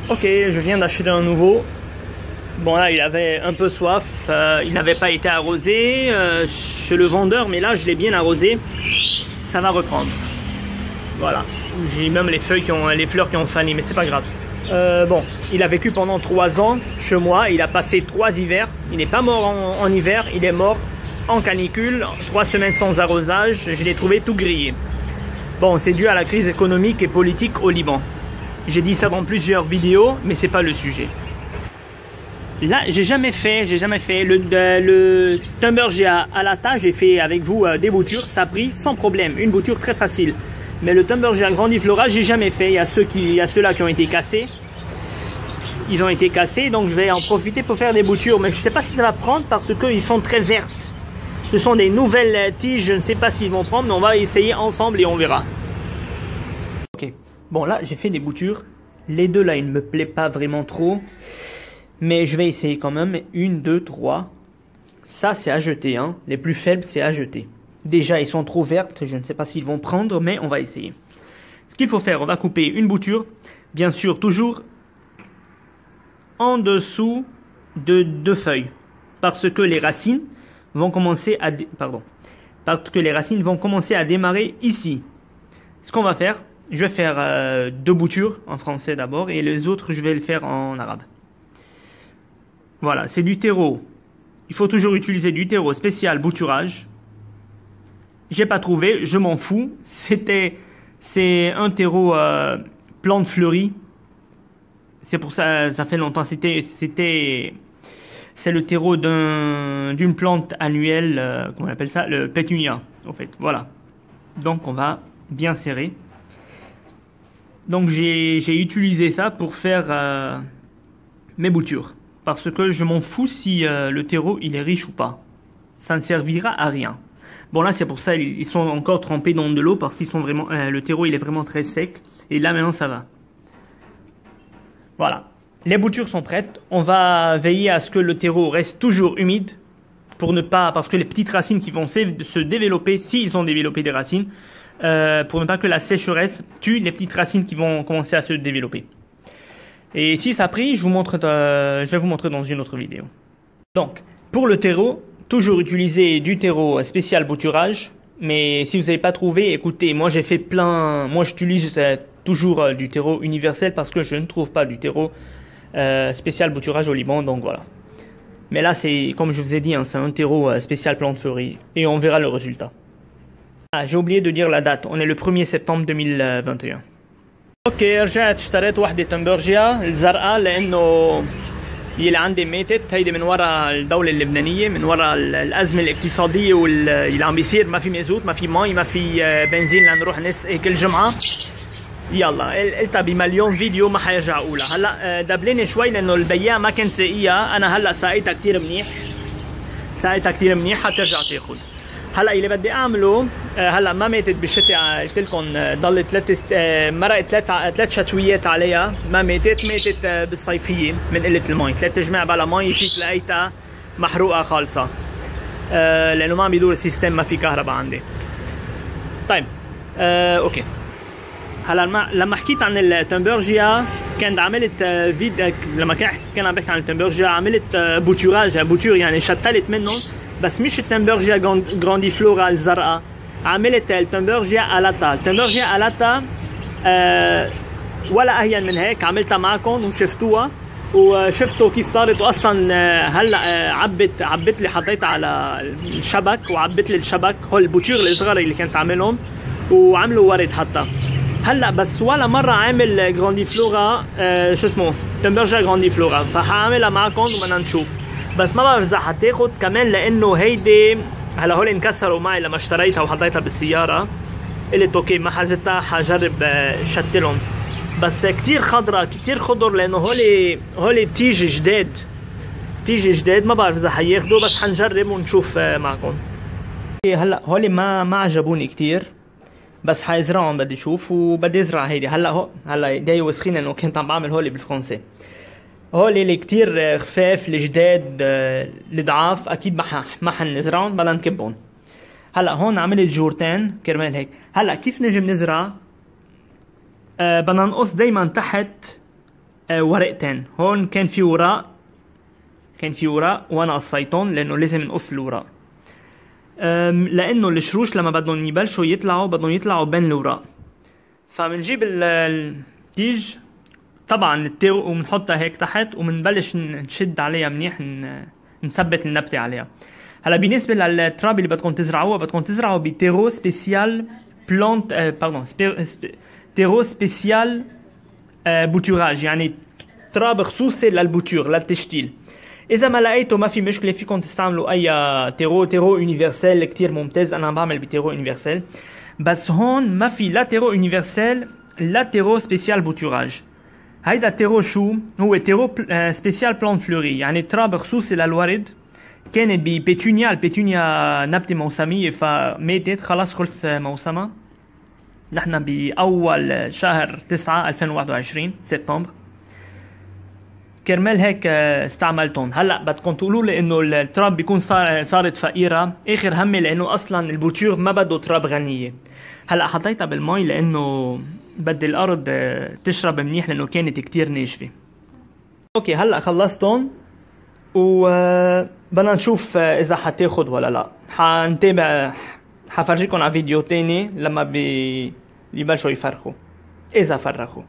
Ok, je viens d'acheter un nouveau. Bon là il avait un peu soif, il n'avait pas été arrosé chez le vendeur, mais là je l'ai bien arrosé, ça va reprendre. Voilà, j'ai même les fleurs qui ont fané, mais c'est pas grave. Bon, il a vécu pendant 3 ans chez moi, il a passé 3 hivers, il n'est pas mort en hiver, il est mort en canicule, 3 semaines sans arrosage, je l'ai trouvé tout grillé. Bon, c'est dû à la crise économique et politique au Liban. J'ai dit ça dans plusieurs vidéos, mais c'est pas le sujet. Là, j'ai jamais fait le Tumbergia à Lata, j'ai fait avec vous des boutures, ça a pris sans problème, une bouture très facile. Mais le Tumbergia Grandiflora, j'ai jamais fait. Il y a ceux-là qui ont été cassés. Ils ont été cassés, donc je vais en profiter pour faire des boutures. Mais je ne sais pas si ça va prendre parce qu'ils sont très vertes. Ce sont des nouvelles tiges, je ne sais pas s'ils vont prendre, mais on va essayer ensemble et on verra. Ok, bon là j'ai fait des boutures. Les deux là, ils ne me plaisent pas vraiment trop. Mais je vais essayer quand même. 1, 2, 3. Ça, c'est à jeter. Hein. Les plus faibles, c'est à jeter. Déjà, ils sont trop vertes. Je ne sais pas s'ils vont prendre, mais on va essayer. Ce qu'il faut faire, on va couper une bouture. Bien sûr, toujours en dessous de 2 feuilles. Parce que les racines vont commencer à... Parce que les racines vont commencer à démarrer ici. Ce qu'on va faire, je vais faire 2 boutures en français d'abord. Et les autres, je vais le faire en arabe. Voilà, c'est du terreau. Il faut toujours utiliser du terreau spécial bouturage. J'ai pas trouvé, je m'en fous. C'est un terreau plante fleurie. C'est pour ça, ça fait longtemps. C'est le terreau d'une plante annuelle, comment on appelle ça, le pétunia, en fait. Voilà. Donc on va bien serrer. Donc j'ai utilisé ça pour faire mes boutures. Parce que je m'en fous si le terreau il est riche ou pas. Ça ne servira à rien. Bon là c'est pour ça ils sont encore trempés dans de l'eau parce qu'ils sont vraiment le terreau il est vraiment très sec. Et là maintenant ça va. Voilà. Les boutures sont prêtes. On va veiller à ce que le terreau reste toujours humide. Pour ne pas, parce que les petites racines qui vont se développer, s'ils ont développé des racines, pour ne pas que la sécheresse tue les petites racines qui vont commencer à se développer. Et si ça a pris, je vais vous montrer dans une autre vidéo. Donc, pour le terreau, toujours utiliser du terreau spécial bouturage. Mais si vous n'avez pas trouvé, écoutez, moi j'ai fait plein... Moi j'utilise toujours du terreau universel parce que je ne trouve pas du terreau spécial bouturage au Liban, donc voilà. Mais là, c'est comme je vous ai dit, hein, c'est un terreau spécial plante fleurie. Et on verra le résultat. Ah, j'ai oublié de dire la date. On est le 1er septembre 2021. اوكي رجعت اشتريت وحده تمبرجيا الزرقاء لانه هي اللي عندي ماتت. هيدي من وراء الدوله اللبنانيه، من وراء الازمه الاقتصاديه واللي عم بيصير. ما في مازوت، ما في مي، ما في بنزين لنروح نسقي كل جمعه. يلا قلتها بمليون فيديو ما حيرجع اقولها. هلا دبلاني شوي لانه البياع ما كان ساقيها. انا هلا ساقيتها كثير منيح، ساقيتها كثير منيح حترجع تاخذ. هلا اللي بدي اعمله هلا ما ماتت بالشتاء، قلت لكم ضلت مرقت 3 شتويات عليها، ما ماتت بالصيفيه من قله المي. 3 جماع بلا مي شيت لقيتها محروقه خالصه لانه ما عم بيدور السيستم، ما في كهرباء عندي. طيب اوكي. هلا لما حكيت عن التمبرجيا كنت عملت لما كان عم بحكي عن التمبرجيا عملت بوتوراج، بوتور يعني شتلت منهم، بس مش التمبرجيا جرانديفلورا الزرقاء، عملت التمبرجيا ألاتا. التمبرجيا ألاتا ولا أهين من هيك، عملتها معكم وشفتوها وشفتوا كيف صارت. واصلا هلا عبت لي، حطيتها على الشبك وعبت لي الشبك. هول البوتور الصغار اللي كنت عاملهم وعملوا ورد حتى. هلا بس ولا مره عامل جرانديفلورا شو اسمه تمبرجيا جرانديفلورا، فحاعملها معكم وبدنا نشوف. بس ما بعرف اذا حتاخد كمان لانه هيدي هلا هول انكسروا معي لما اشتريتها وحطيتها بالسياره. قلت اوكي ما حزتها حجرب شتلهم، بس كتير خضرة كتير خضر لانه هولي تيج جداد ما بعرف اذا حياخدوا، بس حنجرب ونشوف معكم. هلا هولي ما عجبوني كتير، بس حيزرعهم بدي اشوف وبدي ازرع هيدي. هلا جاي وسخين لانه كنت عم بعمل هولي بالفرنسي. هولي اللي كتير خفاف الجداد الضعاف اكيد ما حنزرعهم، بدنا نكبهم. هلا هون عملت جورتين كرمال هيك. هلا كيف نجي بنزرع؟ بدنا نقص دايما تحت ورقتين. هون كان في وراء وانا قصيتهم لانه لازم نقص الوراء، لانه الشروش لما بدهم يبلشوا يطلعوا بدهم يطلعوا بين الوراء. فبنجيب التيج طبعا التيرو وبنحطها هيك تحت وبنبلش نشد عليها منيح، نثبت النبتة عليها. هلا بالنسبة للتراب اللي بدكم تزرعوها بدكم تزرعوا بتيرو سبيسيال بلانت تيرو سبيسيال بوتوراج، يعني تراب خصوصي للبوتور للتشتيل. إذا ما لقيتوا ما في مشكلة، فيكم تستعملوا أي تيرو يونيفرسال كتير ممتاز. أنا بعمل بتيرو يونيفرسال، بس هون ما في لا تيرو يونيفرسال لا تيرو سبيسيال بوتوراج. هيدا التيرو شو هو؟ تيرو سبيسيال بلان فلوري، يعني تراب خصوصي للورد. كانت ببيتونيا، البيتونيا نبتة موسمية فماتت خلاص خلص موسمها. نحن بأول شهر 9 2021 سبتمبر، كرمال هيك استعملتهم. هلا بدكم تقولوا لي انه التراب بيكون صارت فقيره، اخر همي لانه اصلا البوتور ما بده تراب غنيه. هلا حطيتها بالمي لانه بدي الارض تشرب منيح لانه كانت كتير ناشفه. اوكي هلا خلصتهم وبدنا نشوف اذا حتاخد ولا لا. حنتابع، حفرجيكم على فيديو تاني لما يبلشوا يفرخوا اذا فرخوا.